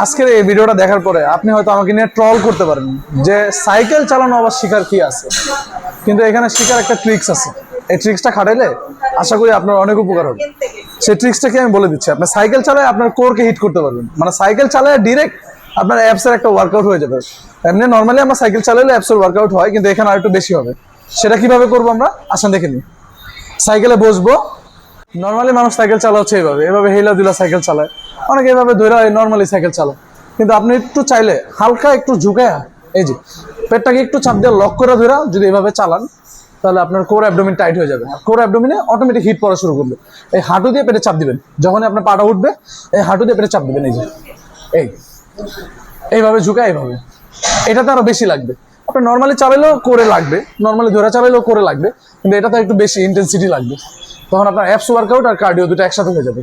আজকের এই ভিডিওটা দেখার পরে আপনি হয়তো আমাকে নিয়ে ট্রল করতে পারেন যে সাইকেল চালানো আবার শিখার কি আছে, কিন্তু এখানে শিখার একটা ট্রিক্স আছে। এই ট্রিক্সটা খাটাইলে আশা করি আপনার অনেক উপকার হবে। সেই ট্রিক্সটাকে আমি বলে দিচ্ছি। আপনার সাইকেল চালায় আপনার কোরকে হিট করতে পারবেন, মানে সাইকেল চালায় ডিরেক্ট আপনার অ্যাপসের একটা ওয়ার্কআউট হয়ে যাবে। এমনি নর্মালি আমরা সাইকেল চালালে অ্যাপসের ওয়ার্কআউট হয়, কিন্তু এখানে আর একটু বেশি হবে। সেটা কিভাবে করবো আমরা আসেন দেখে নিই। সাইকেলে বসবো, নর্মালি মানুষ সাইকেল চালা হচ্ছে এভাবে হেলা দুলা সাইকেল চালায়, অনেকে এভাবে ধরে নর্মালি সাইকেল চালায়। কিন্তু আপনি একটু চাইলে হালকা একটু ঝুঁকায়, এই যে পেটটাকে একটু চাপ দিয়ে লক করে ধরে যদি এভাবে চালান, তাহলে আপনার কোর অ্যাবডোমিন টাইট হয়ে যাবে। কোর অ্যাবডোমিনে অটোমেটিক হিট পড়া শুরু করবে। এই হাঁটু দিয়ে পেটে চাপ দিবেন, যখনই আপনার পাটা উঠবে এই হাঁটু দিয়ে পেটে চাপ দিবেন, এই যে এইভাবে ঝুঁকা, এইভাবে। এটাতে আরো বেশি লাগবে। আপনি নর্মালি চালাইলেও করে লাগবে, নর্মালি ধরে চালাইলেও করে লাগবে, কিন্তু এটাতে একটু বেশি ইন্টেন্সিটি লাগবে। তখন আপনার অ্যাপস ওয়ার্কআউট আর কার্ডিও দুটো একসাথে হয়ে যাবে।